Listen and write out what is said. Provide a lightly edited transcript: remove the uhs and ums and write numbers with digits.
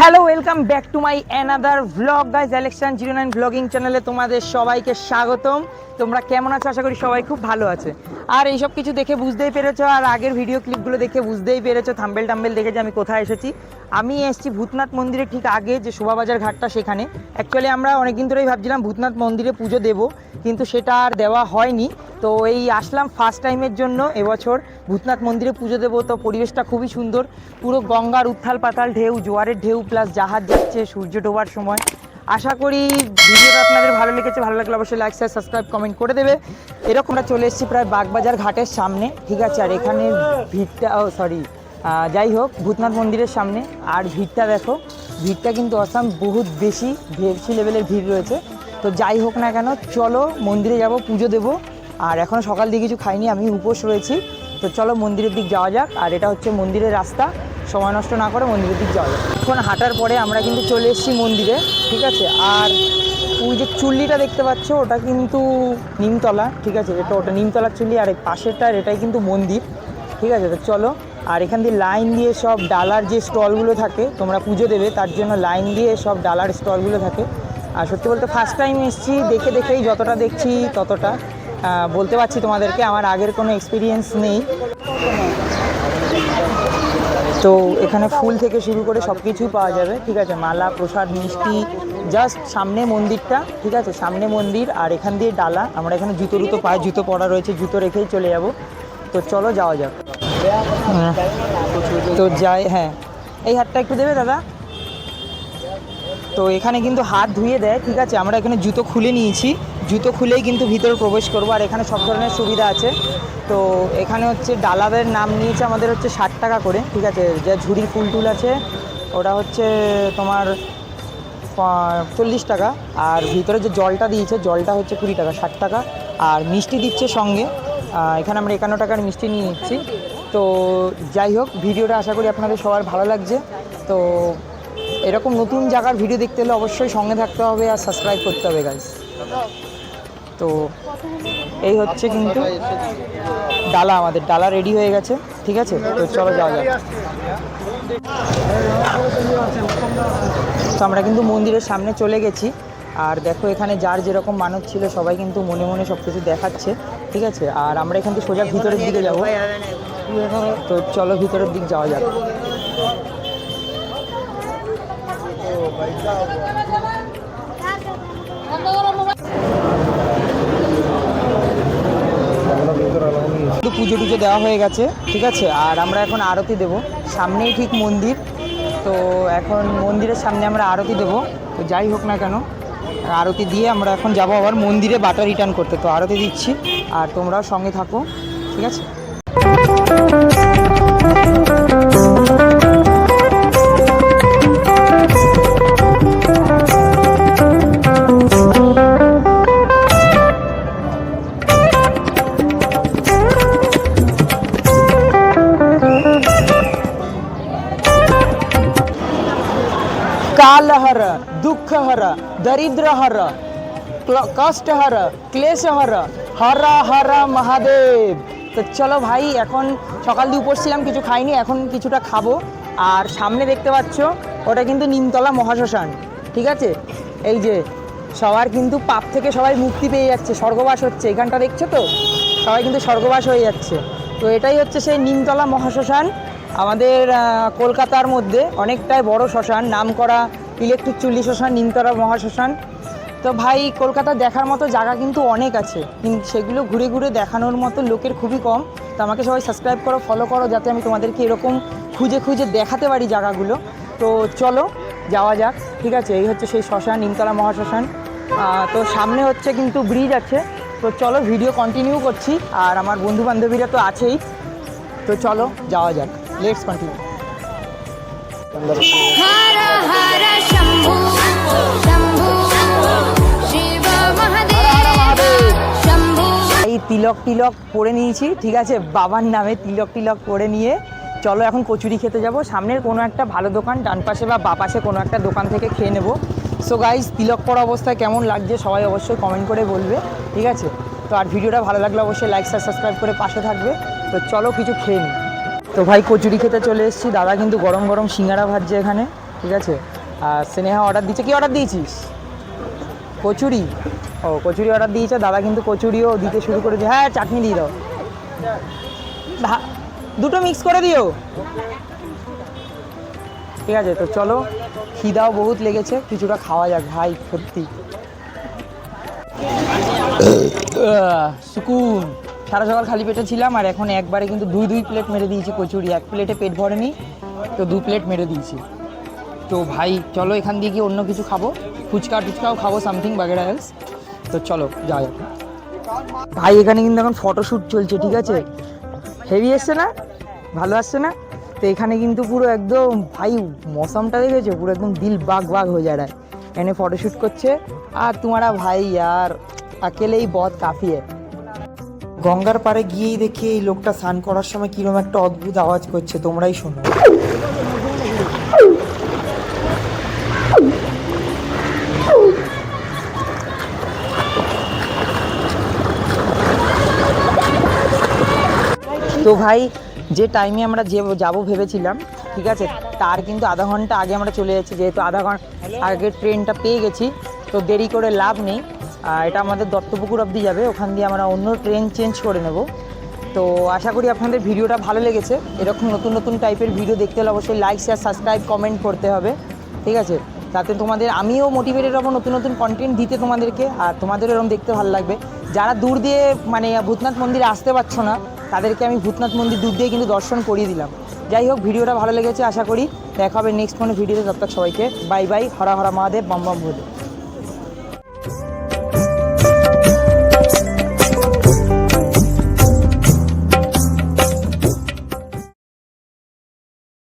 Hello welcome back to my another vlog guys. Alexian09 blogging চ্যানেলে তোমাদের সবাইকে স্বাগতম। তোমরা কেমন আছো? আশা করি সবাই খুব ভালো আছে। আর এইসব কিছু দেখে বুঝতেই পেরেছো, আর আগের ভিডিও ক্লিপগুলো দেখে বুঝতেই পেরেছো, থাম্বেল টাম্বেল দেখে যে আমি কোথায় এসেছি। আমি এসেছি ভূতনাথ মন্দিরের ঠিক আগে যে শোভাবাজার ঘাটটা, সেখানে। অ্যাকচুয়ালি আমরা অনেকদিন ধরেই ভাবছিলাম ভূতনাথ মন্দিরে পুজো দেবো, কিন্তু সেটা আর দেওয়া হয়নি। তো এই আসলাম ফার্স্ট টাইমের জন্য এবছর ভূতনাথ মন্দিরে পুজো দেবো। তো পরিবেশটা খুবই সুন্দর, পুরো গঙ্গার উত্থাল পাতাল ঢেউ, জোয়ারের ঢেউ, প্লাস জাহাজ যাচ্ছে সূর্য ডোবার সময়। আশা করি ভিডিওটা আপনাদের ভালো লেগেছে। ভালো লাগলে অবশ্যই লাইক শেয়ার সাবস্ক্রাইব কমেন্ট করে দেবে। এরকম আমরা চলে এসেছি প্রায় বাগবাজার ঘাটের সামনে, ঠিক আছে। আর এখানে ভিড়টা যাই হোক, ভূতনাথ মন্দিরের সামনে। আর ভিড়টা দেখো, ভিড়টা কিন্তু অসাম, বহুত বেশি লেভেলের ভিড় রয়েছে। তো যাই হোক না কেন, চলো মন্দিরে যাব, পুজো দেবো। আর এখনও সকাল দিয়ে কিছু খাইনি, আমি উপোস রয়েছি। তো চলো মন্দিরের দিক যাওয়া যাক। আর এটা হচ্ছে মন্দিরের রাস্তা, সময় নষ্ট না করে মন্দিরের দিক যাওয়া যাক। এখন হাঁটার পরে আমরা কিন্তু চলে এসেছি মন্দিরে, ঠিক আছে। আর ওই যে চুল্লিটা দেখতে পাচ্ছ, ওটা কিন্তু নিমতলা, ঠিক আছে। ওটা নিমতলার চুল্লি। আর এই পাশেরটার এটাই কিন্তু মন্দির, ঠিক আছে। তো চলো। আর এখান দিয়ে লাইন দিয়ে সব ডালার যে স্টলগুলো থাকে, তোমরা পুজো দেবে তার জন্য লাইন দিয়ে সব ডালার স্টলগুলো থাকে। আর সত্যি বলতে ফার্স্ট টাইম এসেছি, দেখেই যতটা দেখছি ততটা বলতে পারছি তোমাদেরকে, আমার আগের কোনো এক্সপিরিয়েন্স নেই। তো এখানে ফুল থেকে শুরু করে সব কিছুই পাওয়া যাবে, ঠিক আছে। মালা, প্রসাদ, মিষ্টি। জাস্ট সামনে মন্দিরটা, ঠিক আছে, সামনে মন্দির। আর এখান দিয়ে ডালা। আমরা এখানে জুতো পায়ে জুতো পরা রয়েছে, জুতো রেখেই চলে যাব। তো চলো যাওয়া যাক। তো যাই, হ্যাঁ এই হাতটা একটু দেবে দাদা। তো এখানে কিন্তু হাত ধুয়ে দেয়, ঠিক আছে। আমরা এখানে জুতো খুলে নিয়েছি, জুতো খুলেই কিন্তু ভিতরে প্রবেশ করবো। আর এখানে সব ধরনের সুবিধা আছে। তো এখানে হচ্ছে ডালাদের নাম নিয়েছে আমাদের হচ্ছে 60 টাকা করে, ঠিক আছে। যে ঝুড়ির ফুল টুল আছে ওটা হচ্ছে তোমার 40 টাকা। আর ভিতরে যে জলটা দিয়েছে, জলটা হচ্ছে 20 টাকা, 60 টাকা। আর মিষ্টি দিচ্ছে সঙ্গে। এখানে আমরা 51 টাকার মিষ্টি নিয়ে নিচ্ছি। তো যাই হোক, ভিডিওটা আশা করি আপনাদের সবার ভালো লাগছে। তো এরকম নতুন জায়গার ভিডিও দেখতে হলে অবশ্যই সঙ্গে থাকতে হবে আর সাবস্ক্রাইব করতে হবে গাইস। তো এই হচ্ছে কিন্তু ডালা, আমাদের ডালা রেডি হয়ে গেছে, ঠিক আছে। তো চলো যাওয়া যাক। তো আমরা কিন্তু মন্দিরের সামনে চলে গেছি। আর দেখো এখানে যার যেরকম মানত ছিল সবাই কিন্তু মনে মনে সব কিছু দেখাচ্ছে, ঠিক আছে। আর আমরা এখান থেকে সোজা ভিতরের দিকে যাব। তো চলো ভিতরের দিক যাওয়া যাক। পুজো টুজো দেওয়া হয়ে গেছে, ঠিক আছে। আর আমরা এখন আরতি দেব, সামনেই ঠিক মন্দির। তো এখন মন্দিরের সামনে আমরা আরতি দেব। তো যাই হোক না কেন, আরতি দিয়ে আমরা এখন যাব আবার মন্দিরে বাটা রিটার্ন করতে। তো আরতি দিচ্ছি আর তোমরাও সঙ্গে থাকো, ঠিক আছে। कालहर, दुःखहर, दरिद्रहर, कष्टहर, क्लेशहर, हर हर महादेव। তো চলো ভাই, এখন সকাল দিয়ে উপোস ছিলাম, কিছু খাইনি, এখন কিছুটা খাবো। আর সামনে দেখতে পাচ্ছ ওটা কিন্তু নিমতলা মহাশ্মশান, ঠিক আছে। এই যে সবার কিন্তু পাপ থেকে সবাই মুক্তি পেয়ে যাচ্ছে, স্বর্গবাস হচ্ছে। এখানটা দেখছো তো, সবাই কিন্তু স্বর্গবাস হয়ে যাচ্ছে। তো এটাই হচ্ছে সেই নিমতলা মহাশ্মশান, আমাদের কলকাতার মধ্যে অনেকটাই বড় শ্মশান, নাম করা ইলেকট্রিক চুল্লি শ্মশান, নিমতলা মহাশ্মশান। তো ভাই কলকাতা দেখার মতো জায়গা কিন্তু অনেক আছে, কিন্তু সেগুলো ঘুরে ঘুরে দেখানোর মতো লোকের খুবই কম। তো আমাকে সবাই সাবস্ক্রাইব করো, ফলো করো, যাতে আমি তোমাদেরকে এরকম খুঁজে খুঁজে দেখাতে পারি জায়গাগুলো। তো চলো যাওয়া যাক, ঠিক আছে। এই হচ্ছে সেই শ্মশান, নিমতলা মহাশ্মশান। তো সামনে হচ্ছে কিন্তু ব্রিজ আছে। তো চলো ভিডিও কন্টিনিউ করছি। আর আমার বন্ধু বান্ধবীরা তো আছেই। তো চলো যাওয়া যাক, লেটস কন্টিনিউ। हर हर शंभू शंभू शिव महादेव शंभू। এই তিলক পরে নিয়েছি, ঠিক আছে, বাবার নামে তিলক পরে নিয়ে চলো এখন কচুরি খেতে যাব। সামনের কোনো একটা ভালো দোকান, ডান পাশে বা বাঁ পাশে কোনো একটা দোকান থেকে খেয়ে নেব। সো গাইস, তিলক পরা অবস্থায় কেমন লাগছে সবাই অবশ্যই কমেন্ট করে বলবে, ঠিক আছে। তো আর ভিডিওটা ভালো লাগলে অবশ্যই লাইক সাবস্ক্রাইব করে পাশে থাকবে। তো চলো কিছু খেয়ে নিই। তো ভাই কচুরি খেতে চলে এসেছি। দাদা কিন্তু গরম গরম সিঙ্গারা ভাজছে এখানে, ঠিক আছে। আর স্নেহা অর্ডার দিচ্ছে, কি অর্ডার দিয়েছিস? কচুরি। ও কচুরি অর্ডার দিয়েছে দাদা, কিন্তু কচুরিও দিতে শুরু করেছে। হ্যাঁ চাটনি দিয়ে দাও, দুটো মিক্স করে দিও। ঠিক আছে, তো চলো, খিদাও বহুত লেগেছে, কিছুটা খাওয়া যাক ভাই, সত্যি সুকুন। সারা সকাল খালি পেটে ছিলাম, আর এখন একবারে কিন্তু দুই প্লেট মেরে দিয়েছি কচুরি। এক প্লেটে পেট ভরেনি, তো 2 প্লেট মেরে দিয়েছি। তো ভাই চলো এখান দিয়ে কি অন্য কিছু খাবো, ফুচকা টুচকাও খাবো, সামথিং বাগেরা এলস। তো চলো যাওয়া যাক। ভাই এখানে কিন্তু এখন ফটোশ্যুট চলছে, ঠিক আছে, হেভি এসছে না, ভালো আসছে না? তো এখানে কিন্তু পুরো একদম ভাই মৌসমটা দেখেছো, পুরো একদম দিল বাগ বাগ হয়ে যায়। এনে ফটোশ্যুট করছে, আর তোমারা ভাই আর আকেলেই বহুত কাফি है। গঙ্গার পাড়ে গিয়েই দেখি এই লোকটা স্নান করার সময় কিরকম একটা অদ্ভুত আওয়াজ করছে, তোমরাই শোনো। তো ভাই যে টাইমে আমরা যাবো ভেবেছিলাম, ঠিক আছে, তার কিন্তু আধা ঘন্টা আগে আমরা চলে যাচ্ছি, যেহেতু আধা ঘন্টা আগে ট্রেনটা পেয়ে গেছি, তো দেরি করে লাভ নেই। এটা আমাদের দত্তপুকুর অবধি যাবে, ওখান দিয়ে আমরা অন্য ট্রেন চেঞ্জ করে নেব। তো আশা করি আপনাদের ভিডিওটা ভালো লেগেছে। এরকম নতুন নতুন টাইপের ভিডিও দেখতে হলে অবশ্যই লাইক শেয়ার সাবস্ক্রাইব কমেন্ট করতে হবে, ঠিক আছে, তাতে তোমাদের আমিও মোটিভেটেড হবো নতুন নতুন কন্টেন্ট দিতে তোমাদেরকে, আর তোমাদেরও এরকম দেখতে ভালো লাগবে। যারা দূর দিয়ে মানে ভূতনাথ মন্দিরে আসতে পারছো না, তাদেরকে আমি ভূতনাথ মন্দির দূর দিয়ে কিন্তু দর্শন করিয়ে দিলাম। যাই হোক, ভিডিওটা ভালো লেগেছে, আশা করি দেখা হবে নেক্সট কোনো ভিডিওতে। ততক্ষণ সবাইকে বাই বাই, হরা হরা মহাদেব, বম বম ভূত।